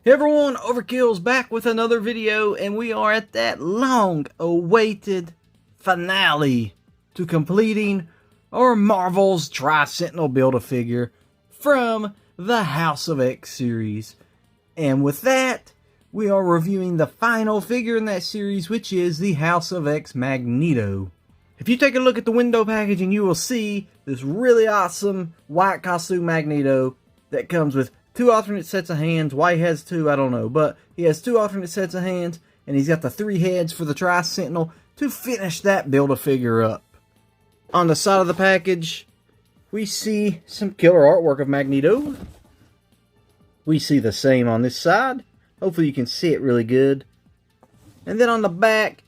Hey everyone, Overkill's back with another video, and we are at that long-awaited finale to completing our Marvel's Tri-Sentinel Build-A-Figure from the House of X series. And with that, we are reviewing the final figure in that series, which is the House of X Magneto. If you take a look at the window packaging, you will see this really awesome white costume Magneto that comes with two alternate sets of hands. Why he has two, I don't know. But he has two alternate sets of hands, and he's got the three heads for the Tri-Sentinel to finish that Build-A-Figure up. On the side of the package, we see some killer artwork of Magneto. We see the same on this side. Hopefully you can see it really good. And then on the back,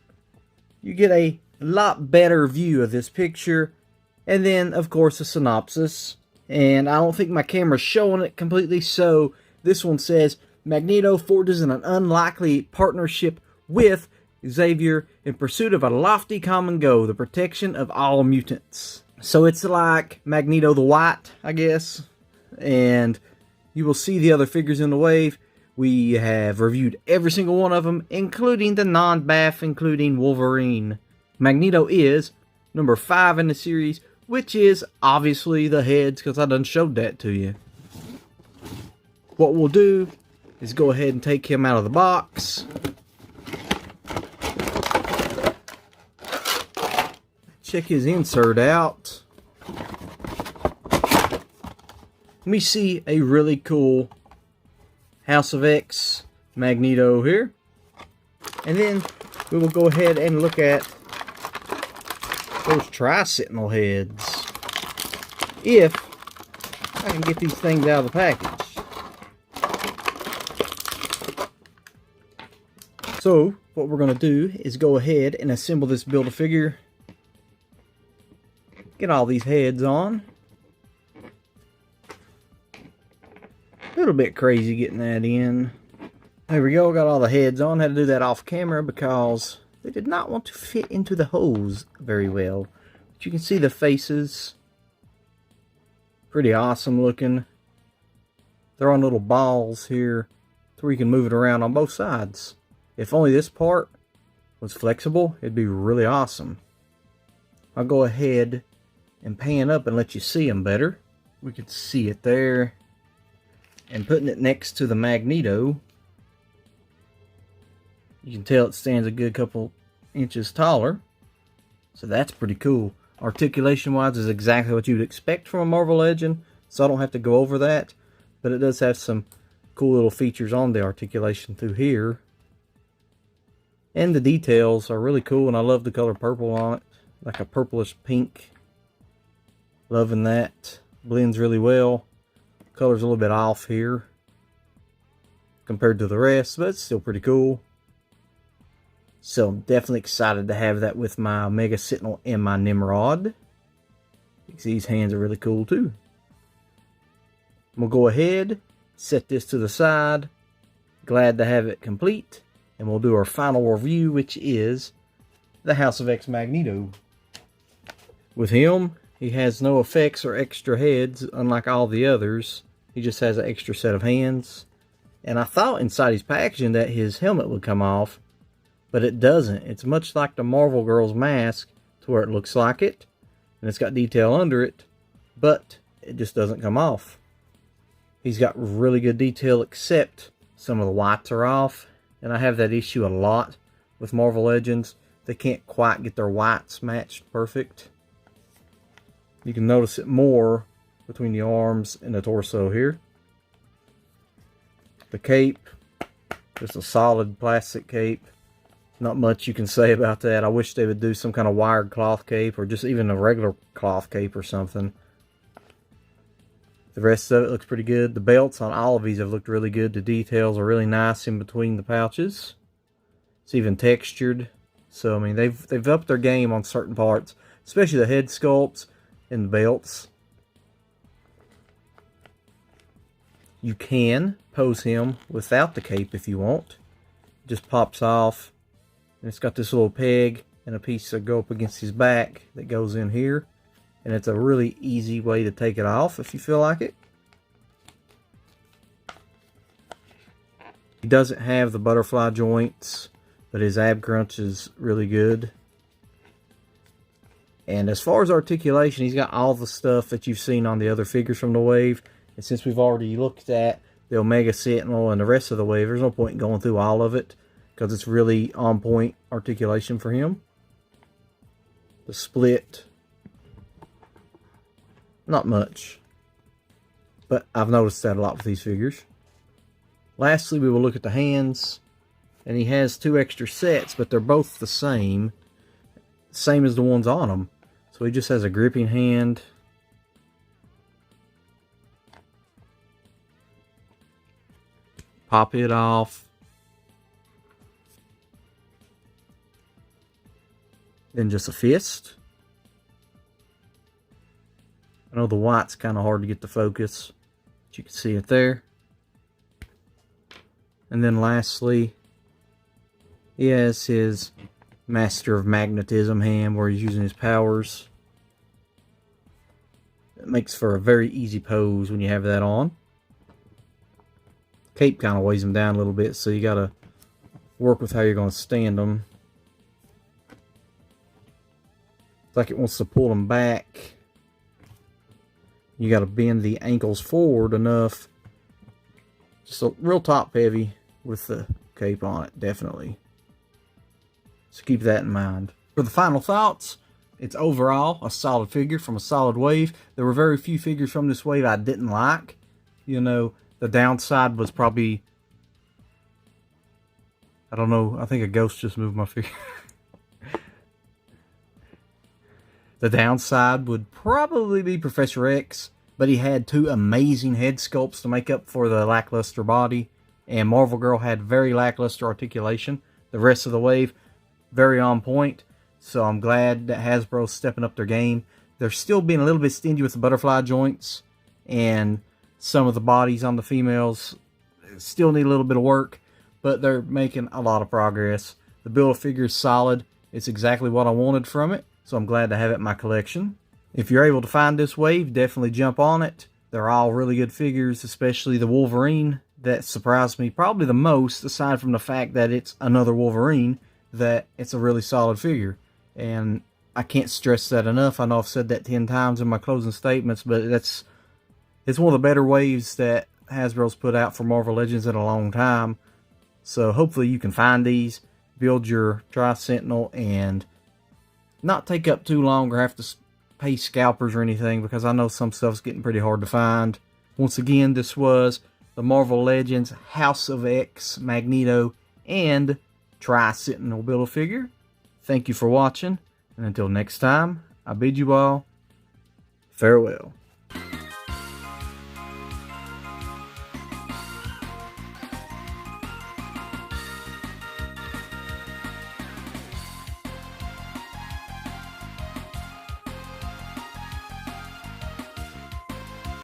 you get a lot better view of this picture. And then, of course, a synopsis. And I don't think my camera's showing it completely, so this one says, Magneto forges an unlikely partnership with Xavier in pursuit of a lofty common goal, the protection of all mutants. So it's like Magneto the White, I guess. And you will see the other figures in the wave. We have reviewed every single one of them, including the non-BAF, including Wolverine. Magneto is number 5 in the series, which is obviously the heads, because I done showed that to you. What we'll do is go ahead and take him out of the box. Check his insert out. We see a really cool House of X Magneto here. And then we will go ahead and look at those Tri-Sentinel heads, if I can get these things out of the package. So what we're going to do is go ahead and assemble this Build-A-Figure. Get all these heads on. A little bit crazy getting that in. There we go, got all the heads on. Had to do that off camera because they did not want to fit into the hose very well. But you can see the faces. Pretty awesome looking. They're on little balls here so you can move it around on both sides. If only this part was flexible, it'd be really awesome. I'll go ahead and pan up and let you see them better. We can see it there. And putting it next to the Magneto, you can tell it stands a good couple inches taller. So that's pretty cool. Articulation wise is exactly what you would expect from a Marvel Legend. So I don't have to go over that. But it does have some cool little features on the articulation through here. And the details are really cool. And I love the color purple on it. Like a purplish pink. Loving that. Blends really well. Color's a little bit off here compared to the rest. But it's still pretty cool. So I'm definitely excited to have that with my Omega Sentinel and my Nimrod. These hands are really cool too. We'll go ahead, set this to the side. Glad to have it complete. And we'll do our final review, which is the House of X Magneto. With him, he has no effects or extra heads, unlike all the others. He just has an extra set of hands. And I thought inside his packaging that his helmet would come off. But it doesn't. It's much like the Marvel Girl's mask, to where it looks like it. And it's got detail under it. But it just doesn't come off. He's got really good detail, except some of the whites are off. And I have that issue a lot with Marvel Legends. They can't quite get their whites matched perfect. You can notice it more between the arms and the torso here. The cape, just a solid plastic cape. Not much you can say about that. I wish they would do some kind of wired cloth cape or just even a regular cloth cape or something. The rest of it looks pretty good. The belts on all of these have looked really good. The details are really nice in between the pouches. It's even textured. So, I mean, they've upped their game on certain parts, especially the head sculpts and the belts. You can pose him without the cape if you want. It just pops off. And it's got this little peg and a piece that go up against his back that goes in here. And it's a really easy way to take it off if you feel like it. He doesn't have the butterfly joints, but his ab crunch is really good. And as far as articulation, he's got all the stuff that you've seen on the other figures from the wave. And since we've already looked at the Omega Sentinel and the rest of the wave, there's no point in going through all of it, because it's really on point articulation for him. The split, not much, but I've noticed that a lot with these figures. Lastly, we will look at the hands, and he has 2 extra sets, but they're both the same as the ones on him. So he just has a gripping hand. Pop it off. Then just a fist. I know the white's kind of hard to get to focus, but you can see it there. And then lastly, he has his Master of Magnetism hand where he's using his powers. It makes for a very easy pose when you have that on. Cape kind of weighs him down a little bit, so you got to work with how you're going to stand them. It's like it wants to pull them back. You got to bend the ankles forward enough. Just a real top heavy with the cape on it, definitely. So keep that in mind. For the final thoughts, it's overall a solid figure from a solid wave. There were very few figures from this wave I didn't like. You know, the downside was probably, I don't know, I think a ghost just moved my figure. The downside would probably be Professor X, but he had 2 amazing head sculpts to make up for the lackluster body, and Marvel Girl had very lackluster articulation. The rest of the wave, very on point, so I'm glad that Hasbro's stepping up their game. They're still being a little bit stingy with the butterfly joints, and some of the bodies on the females still need a little bit of work, but they're making a lot of progress. The Build-A-Figure is solid. It's exactly what I wanted from it, so I'm glad to have it in my collection. If you're able to find this wave, definitely jump on it. They're all really good figures, especially the Wolverine. That surprised me probably the most, aside from the fact that it's another Wolverine, that it's a really solid figure. And I can't stress that enough. I know I've said that 10 times in my closing statements, but it's one of the better waves that Hasbro's put out for Marvel Legends in a long time. So hopefully you can find these, build your Tri-Sentinel, and not take up too long or have to pay scalpers or anything, because I know some stuff's getting pretty hard to find. Once again, this was the Marvel Legends House of X, Magneto, and Tri-Sentinel Build-A-Figure. Thank you for watching, and until next time, I bid you all farewell.